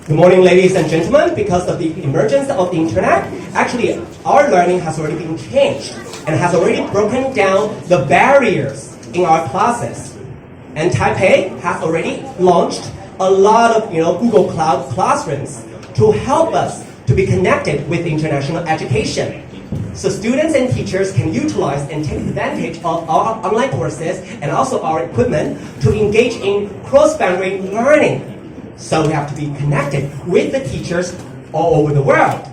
Good morning, ladies and gentlemen. Because of the emergence of the internet, actually our learning has already been changed and has already broken down the barriers in our classes. And Taipei has already launched a lot of Google Cloud classrooms to help us to be connected with international education. So students and teachers can utilize and take advantage of our online courses and also our equipment to engage in cross-boundary learning. So we have to be connected with the teachers all over the world.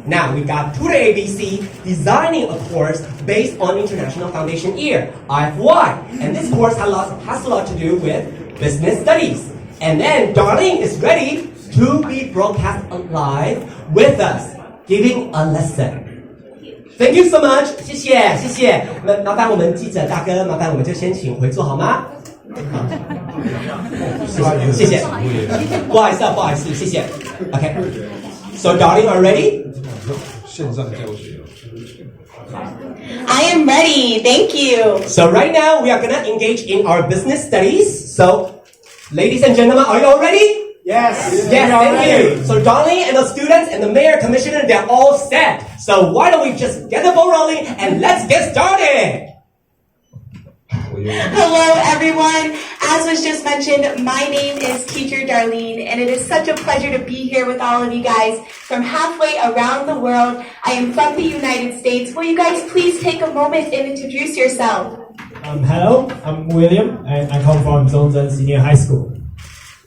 Now we got Tutor ABC designing a course based on International Foundation Year, IFY. And this course has a lot to do with business studies. And then Darlene is ready to be broadcast live with us, giving a lesson. Thank you so much. 谢谢，谢谢。麻烦我们记者大哥，麻烦我们就先请回座好吗？谢谢。不好意思，不好意思，谢谢。Okay. So, Darling, are you ready? 线上教学。I am ready. Thank you. So right now we are gonna engage in our business studies. So, ladies and gentlemen, are you all ready? Yes. Yes, thank you. So Darlene and the students and the mayor commissioner, they're all set. So why don't we just get the ball rolling and let's get started. Hello, everyone. As was just mentioned, my name is Teacher Darlene, and it is such a pleasure to be here with all of you guys from halfway around the world. I am from the United States. Will you guys please take a moment and introduce yourself? Hello, I'm William, and I come from Zhongzhen Senior High School.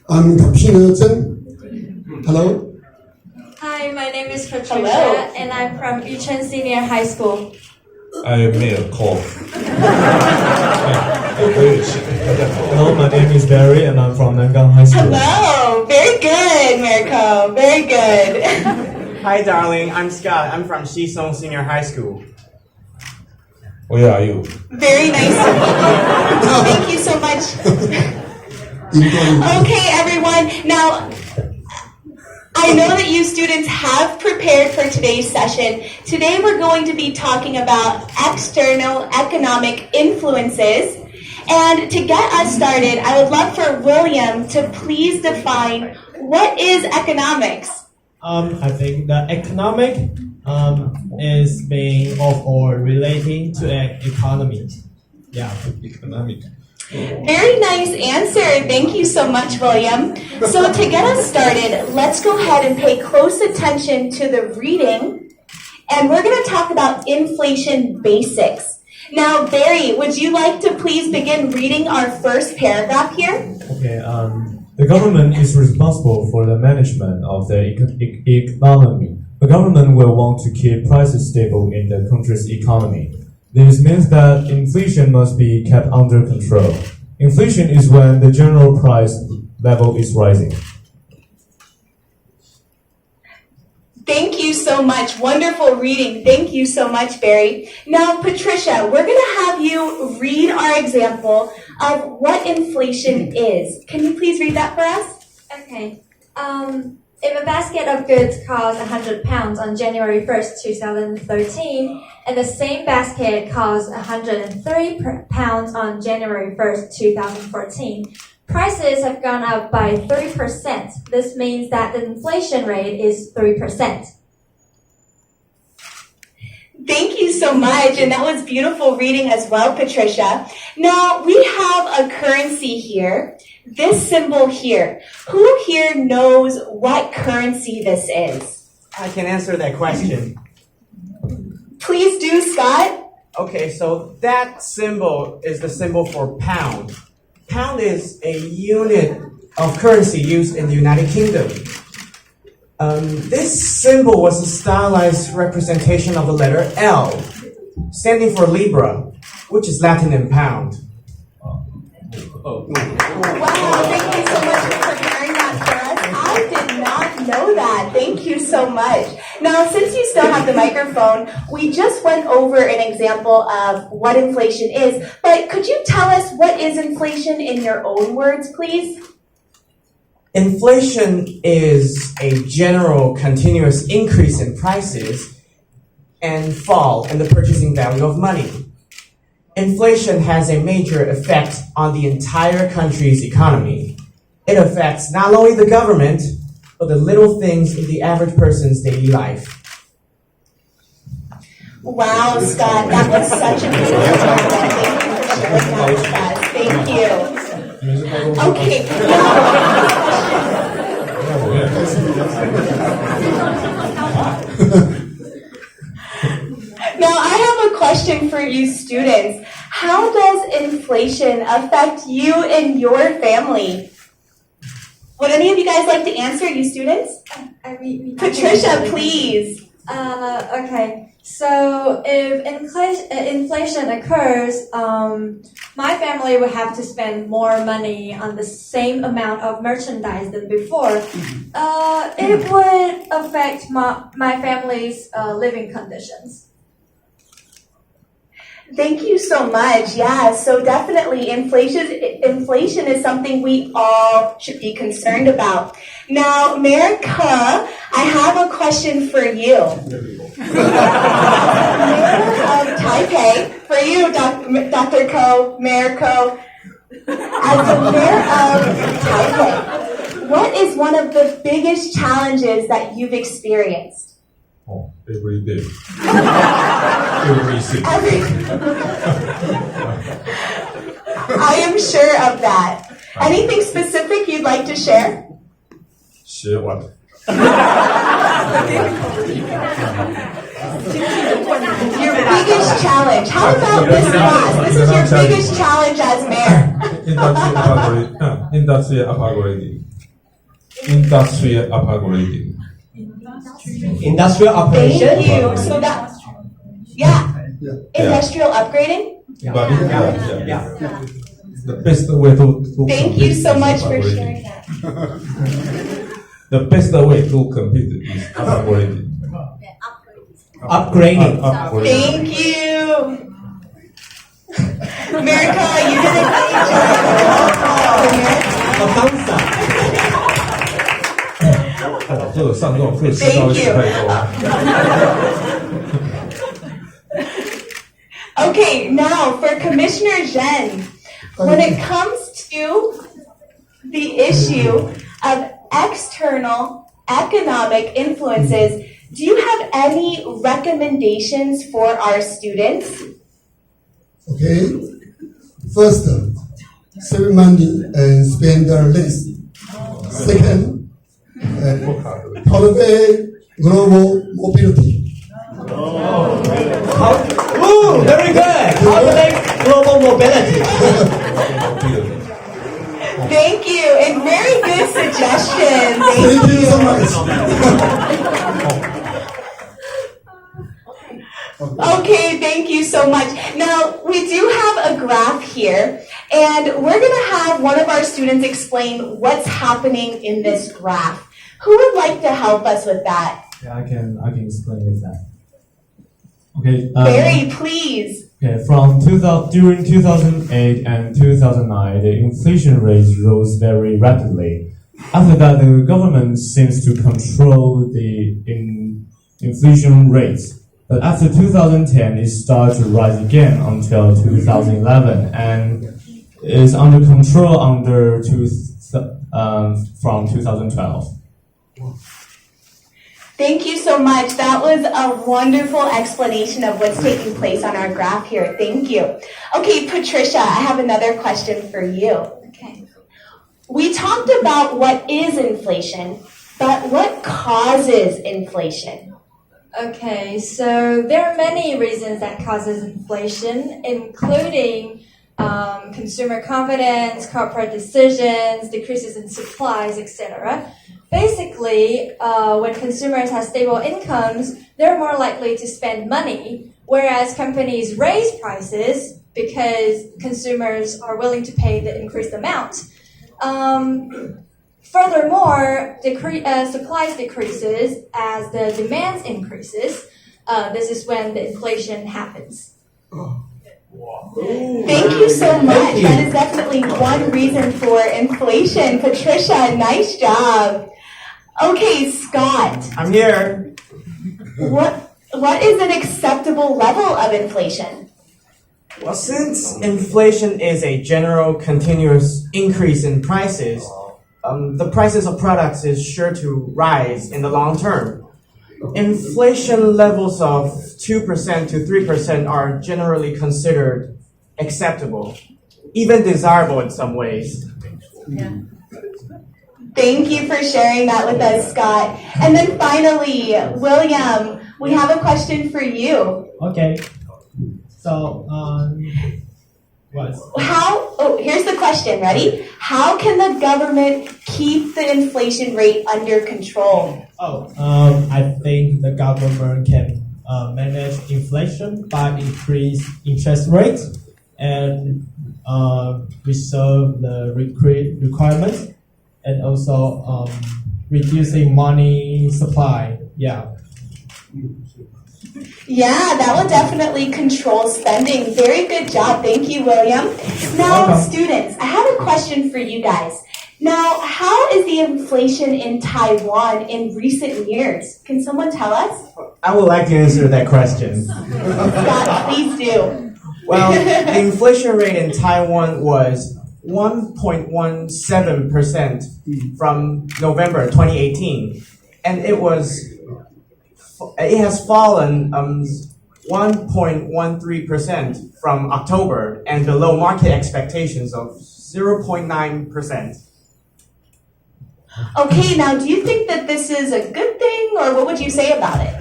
I'm Kapina Zheng. Hello. Hi, my name is Patricia, Hello. and I'm from Yicheng Senior High School. I made a call. Hello, my name is Barry, and I'm from Nangang High School. Hello. Very good, Mirko. Very good. Hi, darling. I'm Scott. I'm from Shisong Senior High School. Where are you? Very nice to meet you. Thank you so much. Okay, everyone. Now, I know that you students have prepared for today's session. Today we're going to be talking about external economic influences. And to get us started, I would love for William to please define what is economics. I think the economic is being of or relating to an economy. Yeah. Economic. Very nice answer. Thank you so much, William. So to get us started, let's go ahead and pay close attention to the reading. And we're going to talk about inflation basics. Now, Barry, would you like to please begin reading our first paragraph here? Okay. The government is responsible for the management of the economy. The government will want to keep prices stable in the country's economy. This means that inflation must be kept under control. Inflation is when the general price level is rising. Thank you so much. Wonderful reading. Thank you so much, Barry. Now, Patricia, we're going to have you read our example of what inflation is. Can you please read that for us? Okay. If a basket of goods costs £100 on January 1st, 2013, and the same basket costs £103 on January 1st, 2014, prices have gone up by 3%. This means that the inflation rate is 3%. Thank you so much, and that was beautiful reading as well, Patricia. Now, we have a currency here, this symbol here. Who here knows what currency this is? I can answer that question. Please do, Scott. Okay, so that symbol is the symbol for pound. Pound is a unit of currency used in the United Kingdom. This symbol was a stylized representation of the letter L, standing for Libra, which is Latin in pound. Wow, thank you so much for preparing that for us. I did not know that. Thank you so much. Now, since you still have the microphone, we just went over an example of what inflation is, but could you tell us what is inflation in your own words, please? Inflation is a general continuous increase in prices and fall in the purchasing value of money. Inflation has a major effect on the entire country's economy. It affects not only the government, for the little things in the average person's daily life. Wow, Scott, that was such a beautiful comment. Thank you for sharing that with us. Thank you. Okay. Now, I have a question for you students. How does inflation affect you and your family? Would any of you guys like to answer, you students? Patricia, please. Okay. So if inflation occurs, my family would have to spend more money on the same amount of merchandise than before. It would affect my family's living conditions. Thank you so much. Yeah, so definitely inflation is something we all should be concerned about. Now, Mayor Ke, I have a question for you. Mayor of Taipei, for you, Dr. Ko, Mayor Ko, as the mayor of Taipei, what is one of the biggest challenges that you've experienced? Oh, every day. Every single day. I am sure of that. Anything specific you'd like to share? Share what? Your biggest challenge. How about this class? This is your biggest challenge as mayor. Industrial upgrading. Industrial upgrading. Industrial operation. Thank you. So that, industrial upgrading. The best way to Thank you so much for sharing that. The best way to compete is upgrading. Upgrading. Thank you. America, you did a great job. 这个上这种课吃到一点太多。Okay, now for Commissioner Zhen, when it comes to the issue of external economic influences, do you have any recommendations for our students? Okay. First, save money and spend less. Second, cultivate global mobility. Ooh, very good. Cultivate global mobility. Thank you, and very good suggestion. Thank you so much. Okay, thank you so much. Now, we do have a graph here, and we're going to have one of our students explain what's happening in this graph. Who would like to help us with that? Yeah, I can explain with that. Okay. Barry, please. Okay, during 2008 and 2009, the inflation rate rose very rapidly. After that, the government seems to control the inflation rates. But after 2010, it started to rise again until 2011, and is under control from 2012. Thank you so much. That was a wonderful explanation of what's taking place on our graph here. Thank you. Okay, Patricia, I have another question for you. Okay. We talked about what is inflation, but what causes inflation? Okay, so there are many reasons that causes inflation, including consumer confidence, corporate decisions, decreases in supplies, etc. Basically, when consumers have stable incomes, they're more likely to spend money, whereas companies raise prices because consumers are willing to pay the increased amount. Furthermore, supplies decreases as the demand increases. This is when the inflation happens. Thank you so much. That is definitely one reason for inflation. Patricia, nice job. Okay, Scott. I'm here. What is an acceptable level of inflation? Well, since inflation is a general continuous increase in prices, the prices of products is sure to rise in the long term. Inflation levels of 2% to 3% are generally considered acceptable, even desirable in some ways. Thank you for sharing that with us, Scott. And then finally, William, we have a question for you. Okay. So, what? Here's the question, ready? How can the government keep the inflation rate under control? I think the government can manage inflation by increase interest rates and reserve the requirements and also reducing money supply. Yeah, that will definitely control spending. Very good job. Thank you, William. Now, Welcome. Students, I have a question for you guys. Now, how is the inflation in Taiwan in recent years? Can someone tell us? I would like to answer that question. Scott, please do. Well, the inflation rate in Taiwan was 1.17% from November 2018, and it has fallen 1.13% from October and below market expectations of 0.9%. Okay, now do you think that this is a good thing, or what would you say about it?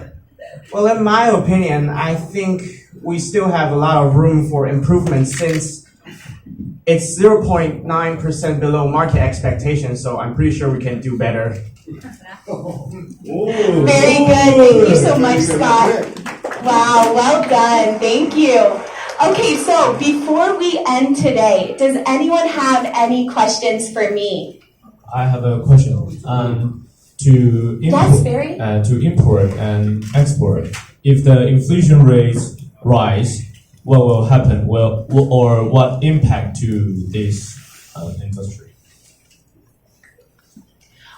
Well, in my opinion, I think we still have a lot of room for improvement since it's 0.9% below market expectations, so I'm pretty sure we can do better. Very good. Thank you so much, Scott. Wow, well done. Thank you. Okay, so before we end today, does anyone have any questions for me? I have a question. Yes, Barry? To import and export, if the inflation rates rise, what will happen? Or what impact to this industry?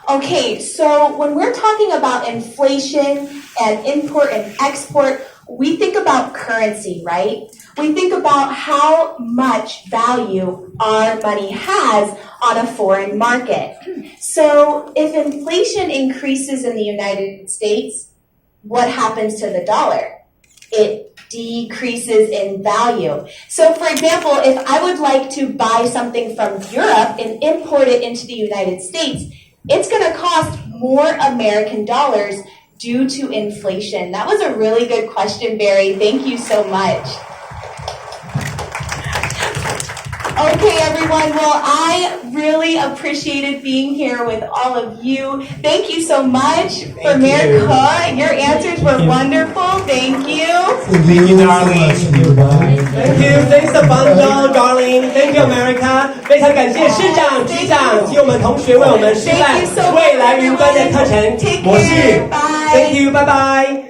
Okay, so when we're talking about inflation and import and export, we think about currency, right? We think about how much value our money has on a foreign market. So if inflation increases in the United States, what happens to the dollar? It decreases in value. So for example, if I would like to buy something from Europe and import it into the United States, it's going to cost more American dollars due to inflation. That was a really good question, Barry. Thank you so much. Okay, everyone. Well, I really appreciated being here with all of you. Thank you so much for America. Your answers were wonderful. Thank you. Thank you, darling. Thank you, thanks the bundle, darling. Thank you, America. 非常感谢师长、局长及我们同学为我们示范 Thank you so much, 未来云端的课程 everyone. Take 模式 care. Bye. Thank you, bye bye.